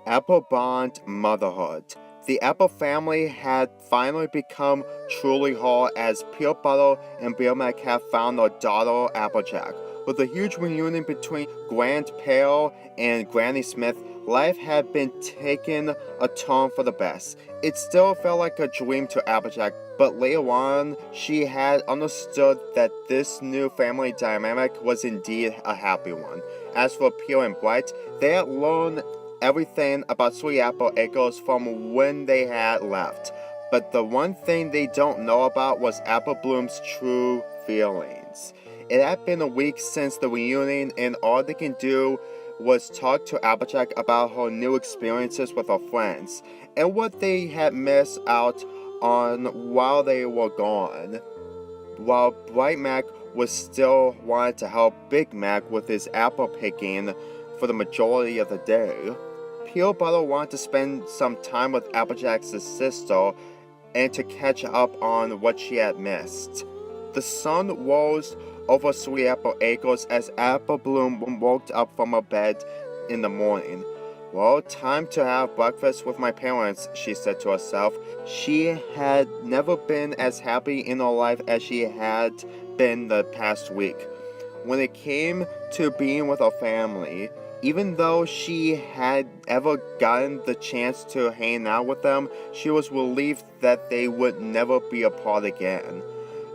Apple Bond Motherhood. The Apple family had finally become truly whole as Pear Butter and Bill have found their daughter Applejack. With a huge reunion between Grandpa and Granny Smith, life had been taking a turn for the best. It still felt like a dream to Applejack, but later on, she had understood that this new family dynamic was indeed a happy one. As for Pear and Bright, they had learned everything about Sweet Apple Acres from when they had left. But the one thing they don't know about was Apple Bloom's true feelings. It had been a week since the reunion, and all they can do was talk to Applejack about her new experiences with her friends, and what they had missed out on while they were gone. While Bright Mac was still wanting to help Big Mac with his apple picking for the majority of the day, Pear Butter wanted to spend some time with Applejack's sister and to catch up on what she had missed. The sun rose over Sweet Apple Acres as Apple Bloom woke up from her bed in the morning. Well, time to have breakfast with my parents, she said to herself. She had never been as happy in her life as she had been the past week. When it came to being with her family, even though she had ever gotten the chance to hang out with them, she was relieved that they would never be apart again.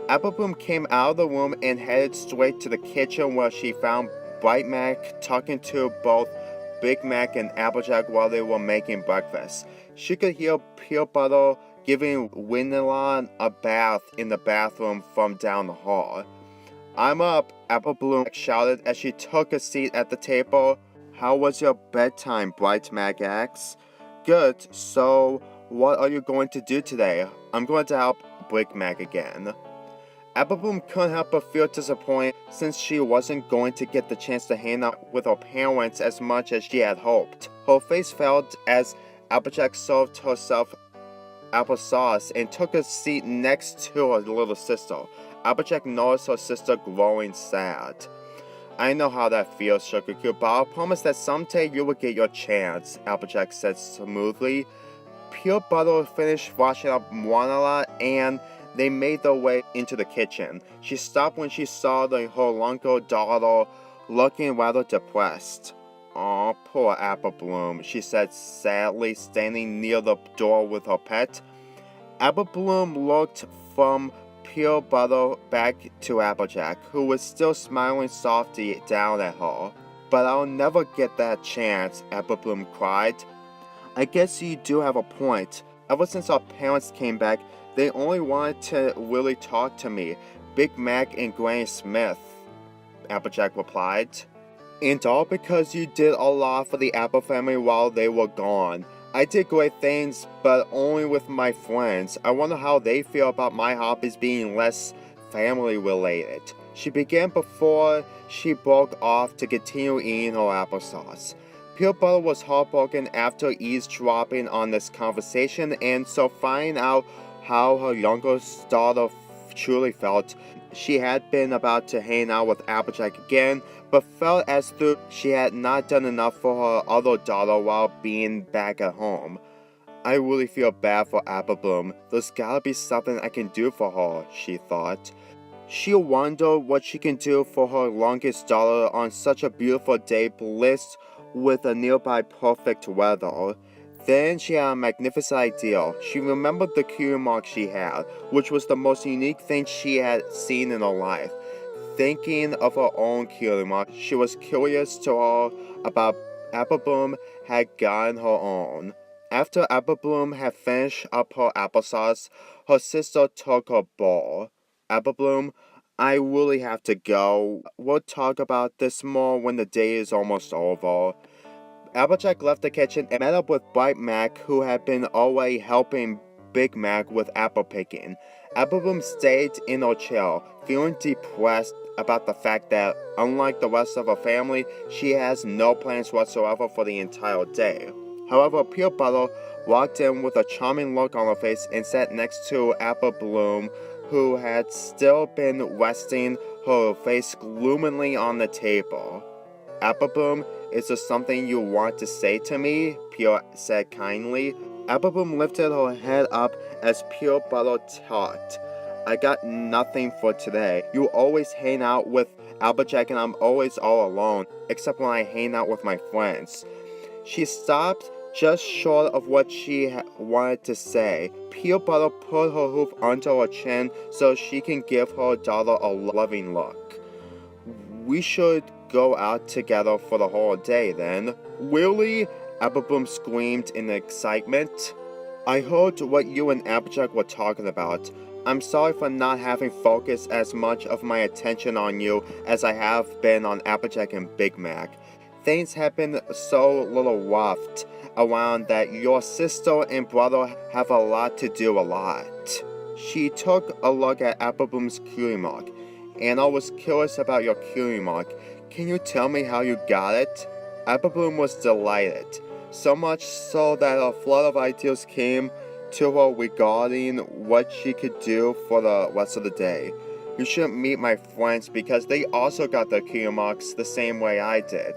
Apple Bloom came out of the room and headed straight to the kitchen where she found Bright Mac talking to both Big Mac and Applejack while they were making breakfast. She could hear Pear Butter giving Winelon a bath in the bathroom from down the hall. "I'm up," Apple Bloom shouted as she took a seat at the table. "How was your bedtime?" Bright Mac asked. "Good, so what are you going to do today?" "I'm going to help Big Mac again." Apple Bloom couldn't help but feel disappointed since she wasn't going to get the chance to hang out with her parents as much as she had hoped. Her face fell as Applejack served herself applesauce and took a seat next to her little sister. Applejack noticed her sister growing sad. "I know how that feels, Sugar Cube, but I'll promise that someday you will get your chance," Applejack said smoothly. Pear Butter finished washing up Wanala and they made their way into the kitchen. She stopped when she saw her younger daughter looking rather depressed. "Aw, poor Apple Bloom," she said sadly, standing near the door with her pet. Apple Bloom looked from Pear Butter back to Applejack, who was still smiling softly down at her. "But I'll never get that chance," Apple Bloom cried. "I guess you do have a point. Ever since our parents came back, they only wanted to really talk to me, Big Mac and Granny Smith," Applejack replied. "And all because you did a lot for the Apple family while they were gone. I did great things, but only with my friends. I wonder how they feel about my hobbies being less family related." She began before she broke off to continue eating her applesauce. Pear Butter was heartbroken after eavesdropping on this conversation, and so finding out how her younger daughter truly felt, she had been about to hang out with Applejack again, but felt as though she had not done enough for her other daughter while being back at home. "I really feel bad for Apple Bloom. There's gotta be something I can do for her," she thought. She wondered what she can do for her youngest daughter on such a beautiful day blessed with a nearby perfect weather. Then she had a magnificent idea. She remembered the cutie mark she had, which was the most unique thing she had seen in her life. Thinking of her own cutie mark, she was curious to her about Apple Bloom had gotten her own. After Apple Bloom had finished up her applesauce, her sister took her bowl. "Apple Bloom, I really have to go. We'll talk about this more when the day is almost over." Applejack left the kitchen and met up with Bright Mac, who had been already helping Big Mac with apple picking. Apple Bloom stayed in her chair, feeling depressed about the fact that, unlike the rest of her family, she has no plans whatsoever for the entire day. However, Pear Butter walked in with a charming look on her face and sat next to Apple Bloom, who had still been resting her face gloomily on the table. Apple Bloom, is there something you want to say to me? Pear said kindly. Apple Bloom lifted her head up as Pear Butter talked. I got nothing for today. You always hang out with Applejack and I'm always all alone, except when I hang out with my friends. She stopped just short of what she wanted to say. Pear Butter put her hoof under her chin so she can give her daughter a loving look. We should go out together for the whole day then. Really? Apple Bloom screamed in excitement. I heard what you and Applejack were talking about. I'm sorry for not having focused as much of my attention on you as I have been on Applejack and Big Mac. Things have been so little roughed around that your sister and brother have a lot to do a lot. She took a look at Apple Bloom's cutie mark, and I was curious about your cutie mark. Can you tell me how you got it? Apple Bloom was delighted, so much so that a flood of ideas came to her regarding what she could do for the rest of the day. You should meet my friends because they also got their cutie marks the same way I did.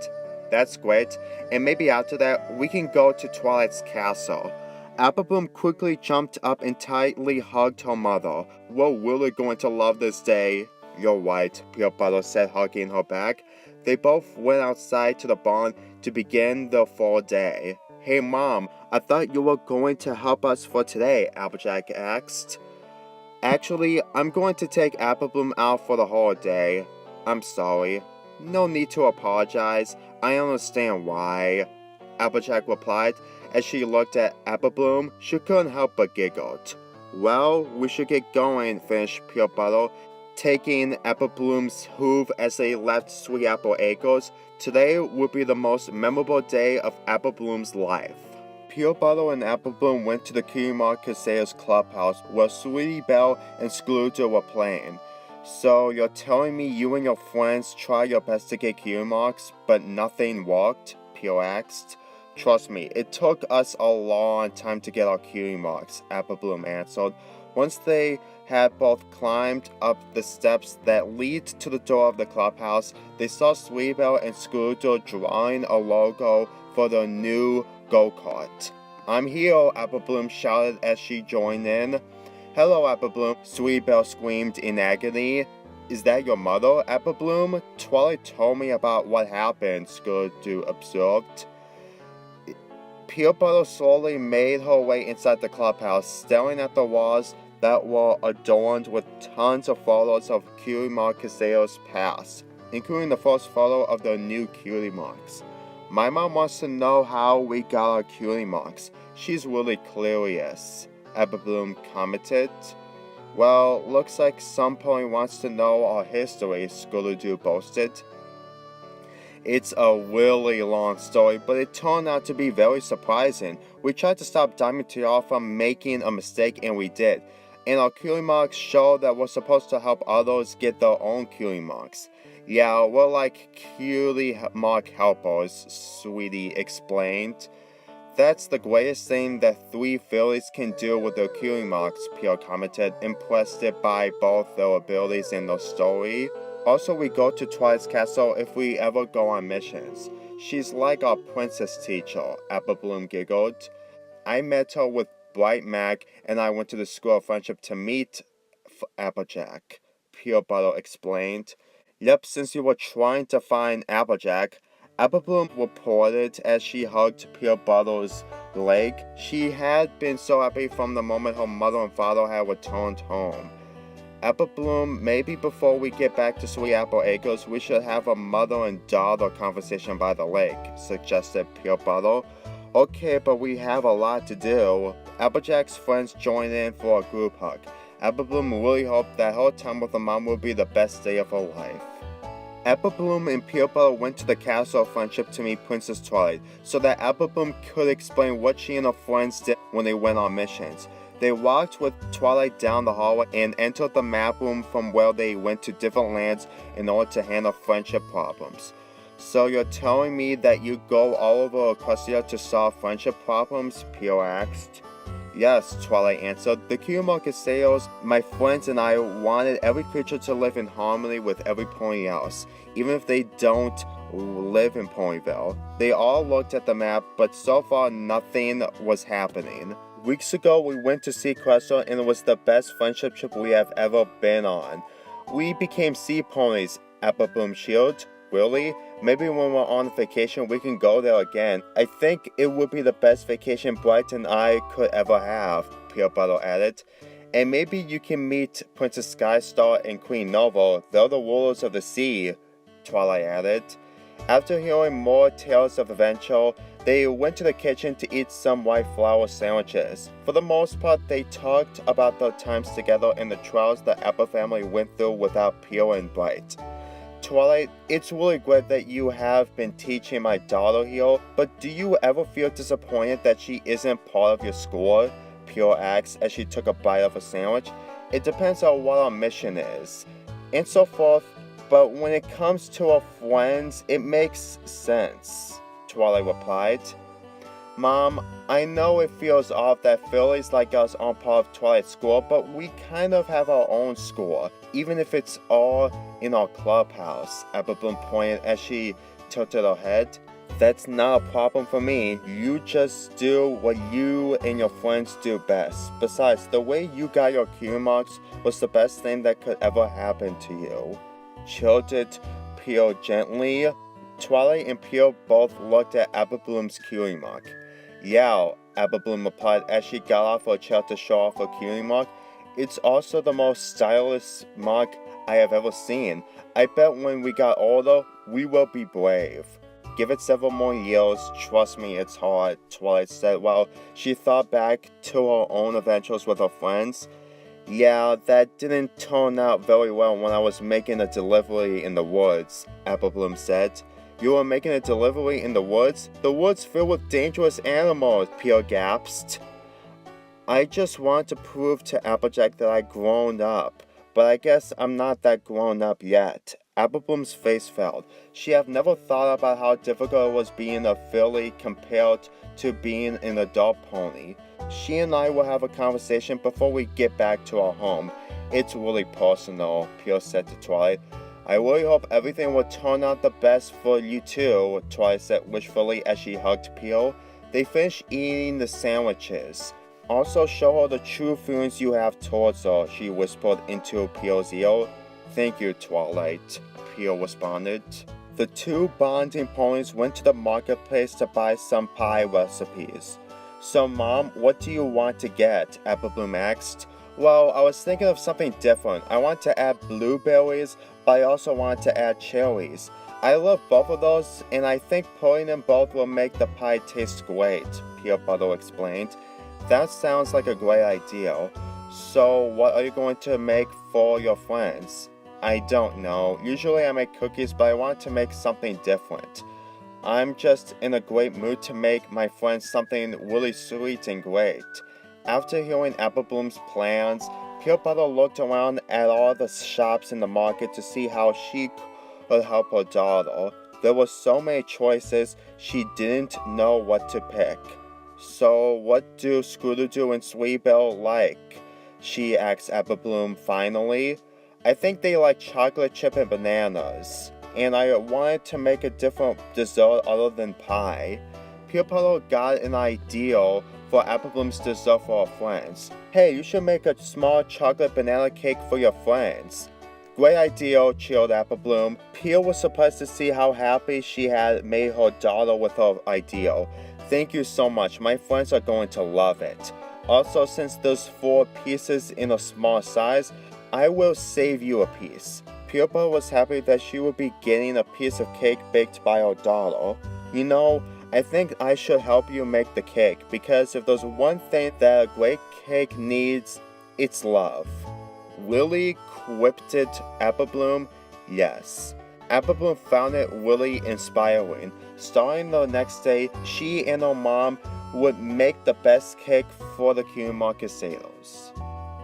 That's great, and maybe after that we can go to Twilight's castle. Apple Bloom quickly jumped up and tightly hugged her mother. We're really going to love this day. You're right, Pear Butter said, hugging her back. They both went outside to the barn to begin the fall day. Hey Mom, I thought you were going to help us for today, Applejack asked. Actually, I'm going to take Apple Bloom out for the whole day. I'm sorry. No need to apologize. I understand why, Applejack replied. As she looked at Apple Bloom, she couldn't help but giggle. Well, we should get going, finished Pear Butter, taking Apple Bloom's hoof as they left Sweet Apple Acres. Today would be the most memorable day of Apple Bloom's life. Pear Butter and Apple Bloom went to the Cutie Mark Caseo's clubhouse where Sweetie Belle and Scrooge were playing. So you're telling me you and your friends tried your best to get cutie marks, but nothing worked? Pear asked. Trust me, it took us a long time to get our cutie marks, Apple Bloom answered. Once they had both climbed up the steps that lead to the door of the clubhouse, they saw Sweetie Belle and Scrooge drawing a logo for their new go-kart. I'm here, Apple Bloom shouted as she joined in. Hello, Apple Bloom, Sweetie Belle screamed in agony. Is that your mother, Apple Bloom? Twilight told me about what happened, Scrooge observed. Pear Butter slowly made her way inside the clubhouse, staring at the walls that were adorned with tons of photos of Cutie Mark Caseo's past, including the first photo of their new cutie marks. My mom wants to know how we got our cutie marks. She's really curious, Apple Bloom commented. Well, looks like some pony wants to know our history, Scootaloo boasted. It's a really long story, but it turned out to be very surprising. We tried to stop Diamond Tiara from making a mistake, and we did. And our cutie marks show that we're supposed to help others get their own cutie marks. Yeah, we're like cutie mark helpers, Sweetie explained. That's the greatest thing that three fairies can do with their cutie marks, Pear commented, impressed by both their abilities and their story. Also, we go to Twilight's castle if we ever go on missions. She's like our princess teacher, Apple Bloom giggled. I met her with Bright Mag, and I went to the School of Friendship to meet Applejack, Pear Butter explained. Yep, since you were trying to find Applejack, Apple Bloom reported as she hugged Pear Butter's leg. She had been so happy from the moment her mother and father had returned home. Apple Bloom, maybe before we get back to Sweet Apple Acres, we should have a mother and daughter conversation by the lake, suggested Pear Butter. Okay, but we have a lot to do. Applejack's friends joined in for a group hug. Apple Bloom really hoped that her time with her mom would be the best day of her life. Apple Bloom and Pear Butter went to the Castle of Friendship to meet Princess Twilight, so that Apple Bloom could explain what she and her friends did when they went on missions. They walked with Twilight down the hallway and entered the map room from where they went to different lands in order to handle friendship problems. So you're telling me that you go all over Equestria to solve friendship problems? Pear asked. Yes, Twilight answered. The Cutie Mark Caseos, my friends and I wanted every creature to live in harmony with every pony else, even if they don't live in Ponyville. They all looked at the map, but so far nothing was happening. Weeks ago, we went to see Crystal, and it was the best friendship trip we have ever been on. We became sea ponies. Apple Bloom Shield? Really? Maybe when we're on vacation, we can go there again. I think it would be the best vacation Bright and I could ever have, Pear Butter added. And maybe you can meet Princess Skystar and Queen Nova. They're the rulers of the sea, Twilight added. After hearing more tales of adventure, they went to the kitchen to eat some white flour sandwiches. For the most part, they talked about their times together and the trials the Apple family went through without Pear and Bright. Twilight, it's really great that you have been teaching my daughter here, but do you ever feel disappointed that she isn't part of your school? Pear asked as she took a bite of a sandwich. It depends on what our mission is, and so forth, but when it comes to our friends, it makes sense, Twilight replied. Mom, I know it feels off that Phillies like us aren't part of Twilight's school, but we kind of have our own school, even if it's all in our clubhouse, Apple Bloom pointed as she tilted her head. That's not a problem for me. You just do what you and your friends do best. Besides, the way you got your cutie marks was the best thing that could ever happen to you. Chilled Pear gently. Twilight and Pear both looked at Apple Bloom's cutie mark. Yeah, Apple Bloom replied as she got off her chair to show off her cutie mark. It's also the most stylish mark I have ever seen. I bet when we got older, we will be brave. Give it several more years, trust me, it's hard, Twilight said while she thought back to her own adventures with her friends. Yeah, that didn't turn out very well when I was making a delivery in the woods, Apple Bloom said. You were making a delivery in the woods? The woods filled with dangerous animals, Pear gasped. I just wanted to prove to Applejack that I'd grown up, but I guess I'm not that grown up yet. Apple Bloom's face fell. She had never thought about how difficult it was being a filly compared to being an adult pony. She and I will have a conversation before we get back to our home. It's really personal, Pear said to Twilight. I really hope everything will turn out the best for you too, Twilight said wishfully as she hugged Pear. They finished eating the sandwiches. Also show her the true feelings you have towards her, she whispered into Pear's ear. Thank you, Twilight, Pear responded. The two bonding ponies went to the marketplace to buy some pie recipes. So, Mom, what do you want to get? Apple Bloom asked. Well, I was thinking of something different. I want to add blueberries, but I also want to add cherries. I love both of those, and I think putting them both will make the pie taste great, Pear Butter explained. That sounds like a great idea. So, what are you going to make for your friends? I don't know. Usually I make cookies, but I want to make something different. I'm just in a great mood to make my friends something really sweet and great. After hearing Apple Bloom's plans, Pear Butter looked around at all the shops in the market to see how she could help her daughter. There were so many choices, she didn't know what to pick. So what do Scooter-Doo and Sweetbell like? She asked Apple Bloom finally. I think they like chocolate chip and bananas, and I wanted to make a different dessert other than pie. Pear Butter got an idea for Apple Bloom's dessert for her friends. Hey, you should make a small chocolate banana cake for your friends. Great idea, cheered Apple Bloom. Pear was surprised to see how happy she had made her daughter with her idea. Thank you so much, my friends are going to love it. Also, since there's 4 pieces in a small size, I will save you a piece. Pear Butter was happy that she would be getting a piece of cake baked by her daughter. You know, I think I should help you make the cake, because if there's one thing that a great cake needs, it's love. Really? Quipped Apple Bloom. Yes. Apple Bloom found it really inspiring. Starting the next day, she and her mom would make the best cake for the cutie market sailors.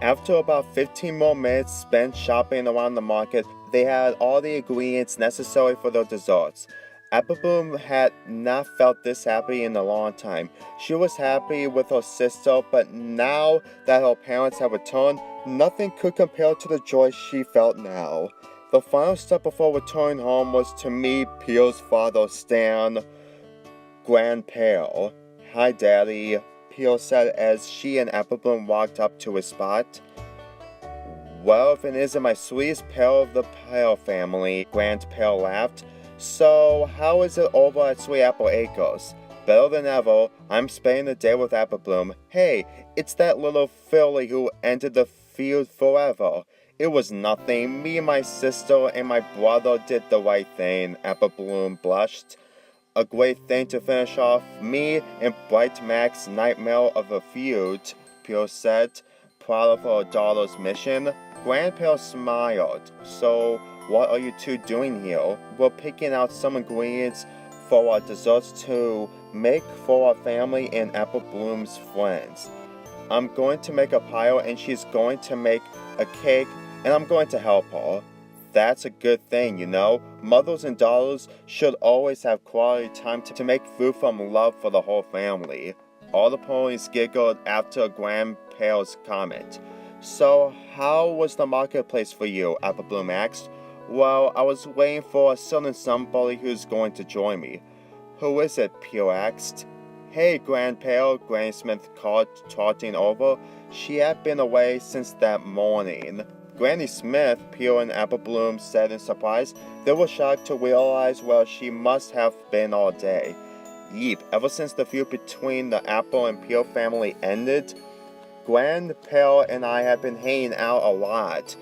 After about 15 more minutes spent shopping around the market, they had all the ingredients necessary for their desserts. Apple Bloom had not felt this happy in a long time. She was happy with her sister, but now that her parents had returned, nothing could compare to the joy she felt now. The final step before returning home was to meet Peel's father, Stan Grandpale. "Hi, Daddy," Peel said as she and Applebloom walked up to his spot. "Well, if it isn't my sweetest Pale of the Pale family," Grandpale laughed. "So, how is it over at Sweet Apple Acres?" "Better than ever. I'm spending the day with Applebloom. Hey, it's that little filly who ended the feud forever." "It was nothing. Me, my sister, and my brother did the right thing," Applebloom blushed. "A great thing to finish off me and Bright Mac's nightmare of a feud," Peel said, proud of her daughter's mission. Grandpa smiled. "So, what are you two doing here?" "We're picking out some ingredients for our desserts to make for our family and Applebloom's friends. I'm going to make a pie and she's going to make a cake and I'm going to help her." "That's a good thing, you know. Mothers and daughters should always have quality time to make food from love for the whole family." All the ponies giggled after Grandpa's comment. "So, how was the marketplace for you?" Applebloom asked. "Well, I was waiting for a certain somebody who's going to join me." "Who is it?" Peel asked. "Hey, Grandpa," Granny Smith called, trotting over. She had been away since that morning. "Granny Smith," Peel and Applebloom said in surprise. They were shocked to realize where she must have been all day. "Yeep, ever since the feud between the Apple and Peel family ended, Grandpa and I have been hanging out a lot,"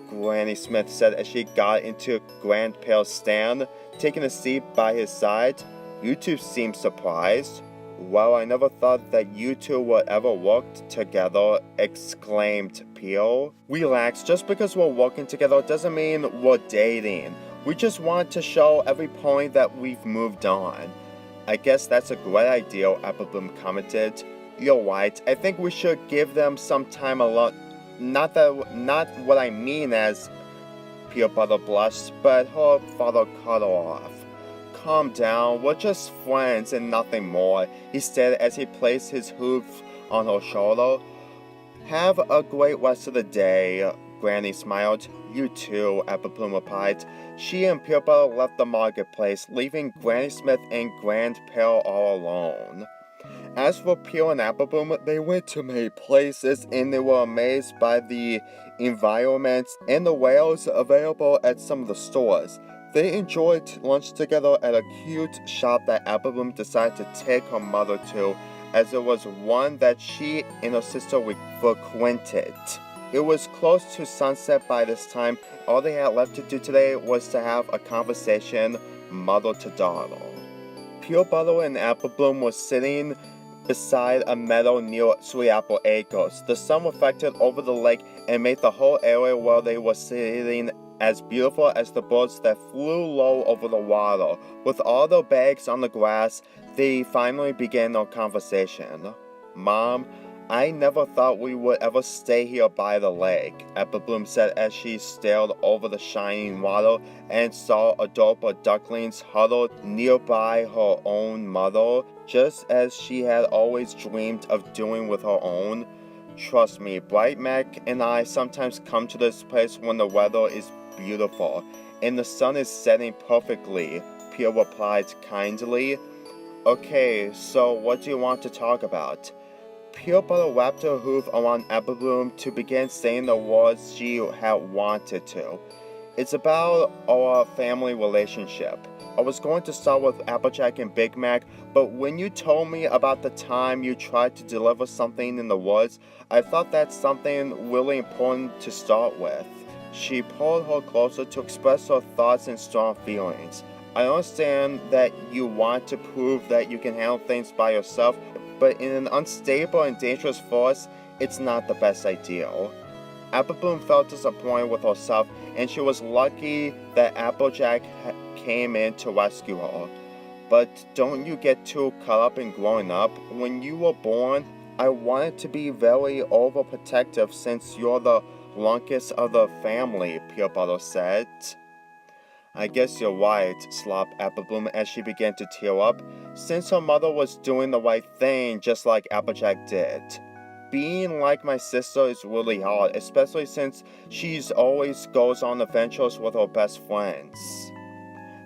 Granny Smith said as she got into Grandpa's stand, taking a seat by his side. "You two seem surprised." "Well, I never thought that you two would ever work together," exclaimed Peel. "Relax, just because we're working together doesn't mean we're dating. We just want to show every pony that we've moved on." "I guess that's a great idea," Applebloom commented. "You're right. I think we should give them some time alone." Not what I mean," as Pear Butter blushed, but her father cut her off. "Calm down. We're just friends and nothing more," he said as he placed his hoof on her shoulder. "Have a great rest of the day," Granny smiled. "You too," Applebloom replied. She and Pear Butter left the marketplace, leaving Granny Smith and Grandpa all alone. As for Peel and Applebloom, they went to many places and they were amazed by the environment and the wares available at some of the stores. They enjoyed lunch together at a cute shop that Applebloom decided to take her mother to, as it was one that she and her sister frequented. It was close to sunset by this time. All they had left to do today was to have a conversation, mother to daughter. Pear Butter and Applebloom were sitting beside a meadow near Sweet Apple Acres. The sun reflected over the lake and made the whole area where they were sitting as beautiful as the birds that flew low over the water. With all their bags on the grass, they finally began their conversation. "Mom, I never thought we would ever stay here by the lake," Applebloom said as she stared over the shining water and saw adorable ducklings huddled nearby her own mother, just as she had always dreamed of doing with her own. "Trust me, Bright Mac and I sometimes come to this place when the weather is beautiful and the sun is setting perfectly," Peel replied kindly. "Okay, so what do you want to talk about?" Pear Butter wrapped her hoof around Applebloom to begin saying the words she had wanted to. "It's about our family relationship. I was going to start with Applejack and Big Mac, but when you told me about the time you tried to deliver something in the woods, I thought that's something really important to start with." She pulled her closer to express her thoughts and strong feelings. "I understand that you want to prove that you can handle things by yourself, but in an unstable and dangerous forest, it's not the best idea." Applebloom felt disappointed with herself, and she was lucky that Applejack came in to rescue her. "But don't you get too caught up in growing up? When you were born, I wanted to be very overprotective since you're the youngest of the family," Pear Butter said. "I guess you're right," slopped Applebloom as she began to tear up, since her mother was doing the right thing just like Applejack did. being like my sister is really hard, especially since she's always goes on adventures with her best friends.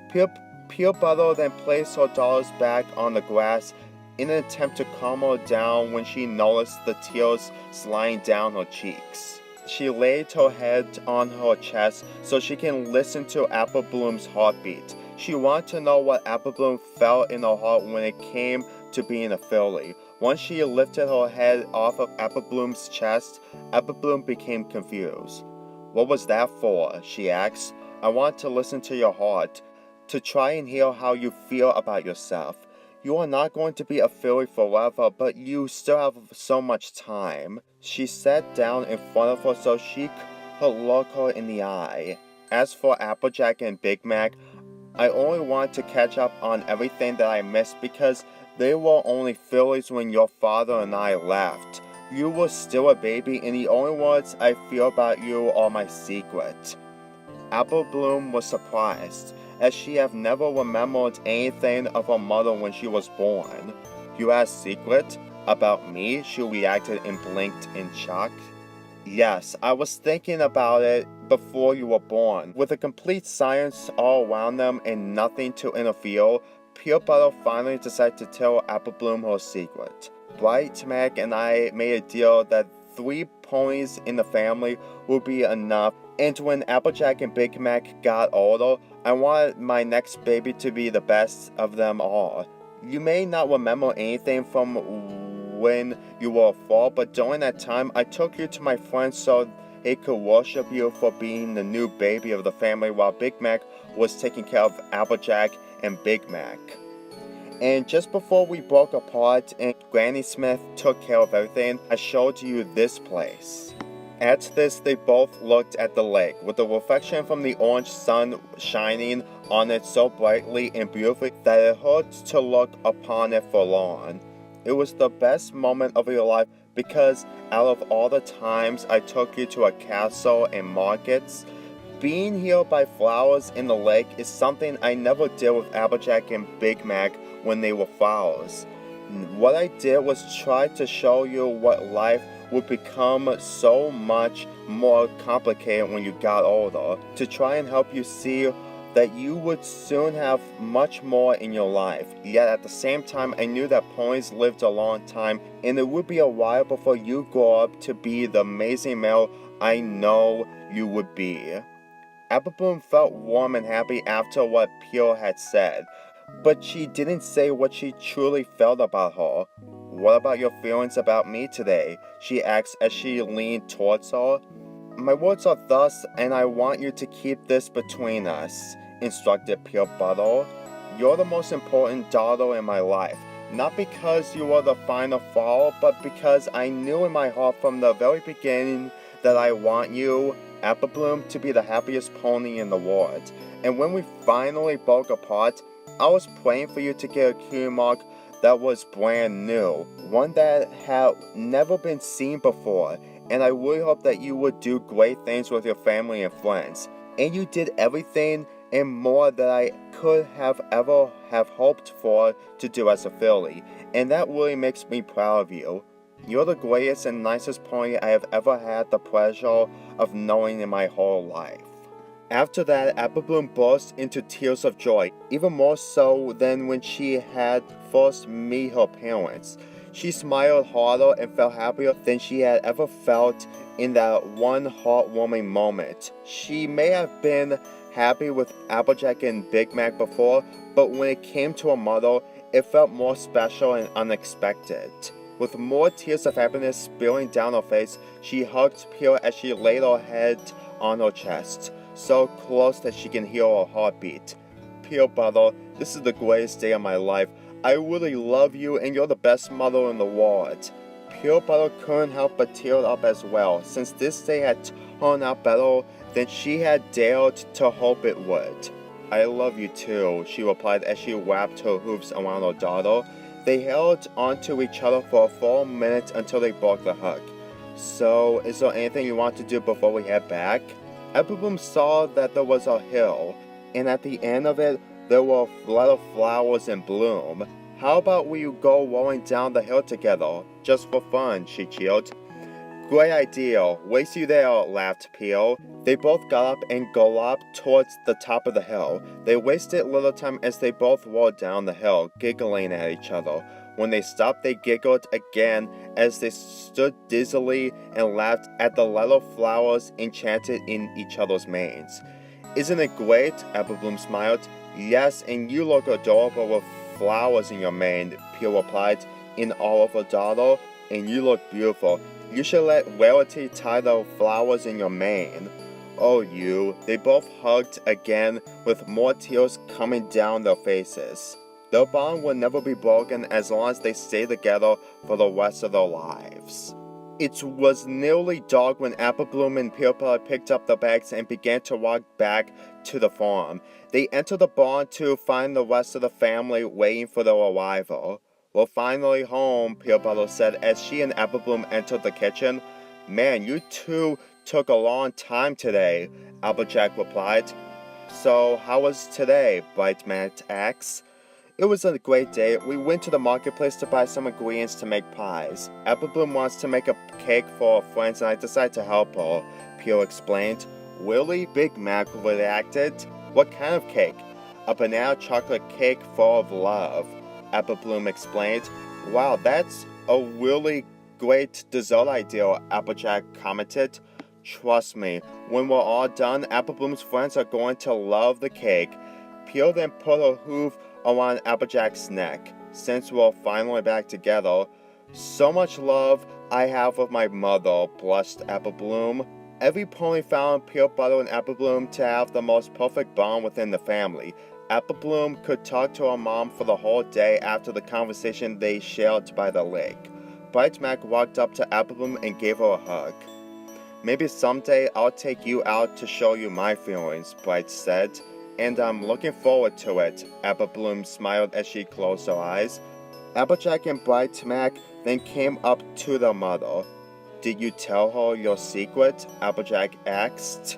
Pear Butter then placed her dollars back on the grass in an attempt to calm her down when she noticed the tears sliding down her cheeks. She laid her head on her chest so she can listen to Apple Bloom's heartbeat. She wanted to know what Apple Bloom felt in her heart when it came to being a filly. Once she lifted her head off of Apple Bloom's chest, Apple Bloom became confused. "What was that for?" she asked. "I want to listen to your heart, to try and hear how you feel about yourself. You are not going to be a filly forever, but you still have so much time." She sat down in front of her so she could look her in the eye. As for Applejack and Big Mac, I only wanted to catch up on everything that I missed because they were only fillies when your father and I left. You were still a baby, and the only words I feel about you are my secret. Apple Bloom was surprised, as she had never remembered anything of her mother when she was born. "You had a secret? About me?" she reacted and blinked in shock. "Yes, I was thinking about it before you were born." With a complete silence all around them and nothing to interfere, Pear Butter finally decided to tell Apple Bloom her secret. Bright Mac and I made a deal that 3 ponies in the family would be enough, and when Applejack and Big Mac got older, I wanted my next baby to be the best of them all. You may not remember anything from when you were 4, but during that time, I took you to my friends so they could worship you for being the new baby of the family while Big Mac was taking care of Applejack and Big Mac. And just before we broke apart and Granny Smith took care of everything, I showed you this place. At this, they both looked at the lake, with the reflection from the orange sun shining on it so brightly and beautifully that it hurt to look upon it for long. It was the best moment of your life because out of all the times I took you to a castle and markets, being here by flowers in the lake is something I never did with Applejack and Big Mac when they were flowers. What I did was try to show you what life would become so much more complicated when you got older, to try and help you see that you would soon have much more in your life. Yet at the same time, I knew that ponies lived a long time, and it would be a while before you grow up to be the amazing male I know you would be. Apple Bloom felt warm and happy after what Pear had said, but she didn't say what she truly felt about her. "What about your feelings about me today?" she asked as she leaned towards her. "My words are thus, and I want you to keep this between us," instructed Pear Butter. "You're the most important daughter in my life, not because you are the final flower, but because I knew in my heart from the very beginning that I want you, Apple Bloom, to be the happiest pony in the world. And when we finally broke apart, I was praying for you to get a cutie mark that was brand new, one that had never been seen before, and I really hope that you would do great things with your family and friends. And you did everything and more that I could have ever have hoped for to do as a filly, and that really makes me proud of you. You're the greatest and nicest pony I have ever had the pleasure of knowing in my whole life." After that, Apple Bloom burst into tears of joy, even more so than when she had first met her parents. She smiled harder and felt happier than she had ever felt in that one heartwarming moment. She may have been happy with Applejack and Big Mac before, but when it came to her mother, it felt more special and unexpected. With more tears of happiness spilling down her face, she hugged Pear as she laid her head on her chest, so close that she can hear her heartbeat. "Pear Butter, this is the greatest day of my life. I really love you, and you're the best mother in the world." Pear Butter couldn't help but tear up as well, since this day had turned out better than she had dared to hope it would. "I love you too," she replied as she wrapped her hooves around her daughter. They held onto each other for a full minute until they broke the hug. "So, is there anything you want to do before we head back?" Apple Bloom saw that there was a hill, and at the end of it, there were a lot of flowers in bloom. How about we go rolling down the hill together, just for fun, she chilled. Great idea. Wait see you there, laughed Pear. They both got up and galloped towards the top of the hill. They wasted little time as they both rolled down the hill, giggling at each other. When they stopped, they giggled again as they stood dizzily and laughed at the little flowers enchanted in each other's manes. Isn't it great? Apple Bloom smiled. Yes, and you look adorable with flowers in your mane, Pear replied in all of her dawdle. And you look beautiful. You should let Rarity tie the flowers in your mane. Oh, you. They both hugged again with more tears coming down their faces. Their bond will never be broken as long as they stay together for the rest of their lives. It was nearly dark when Apple Bloom and Pear Butter picked up their bags and began to walk back to the farm. They entered the barn to find the rest of the family waiting for their arrival. We're finally home, Pear Butter said as she and Apple Bloom entered the kitchen. Man, you two took a long time today, Applejack replied. So, how was today? Brightman asked. It was a great day. We went to the marketplace to buy some ingredients to make pies. Apple Bloom wants to make a cake for her friends and I decided to help her, Pear explained. Really? Big Mac reacted. What kind of cake? A banana chocolate cake full of love, Apple Bloom explained. Wow, that's a really great dessert idea, Applejack commented. Trust me, when we're all done, Apple Bloom's friends are going to love the cake. Pear then put her hoof around Applejack's neck. Since we're finally back together, so much love I have with my mother, blushed Apple Bloom. Every pony found Pear Butter and Apple Bloom to have the most perfect bond within the family. Apple Bloom could talk to her mom for the whole day after the conversation they shared by the lake. Bright Mac walked up to Apple Bloom and gave her a hug. Maybe someday I'll take you out to show you my feelings, Bright said. And I'm looking forward to it, Apple Bloom smiled as she closed her eyes. Applejack and Bright Mac then came up to their mother. Did you tell her your secret? Applejack asked.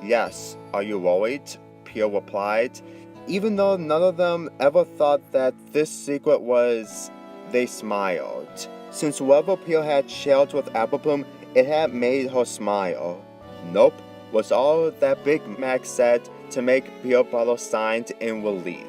Yes. Are you worried? Pear replied. Even though none of them ever thought that this secret was... They smiled. Since whatever Pear had shared with Apple Bloom, it had made her smile. Nope, was all that Big Mac said to make Pear Butter sighed in relief.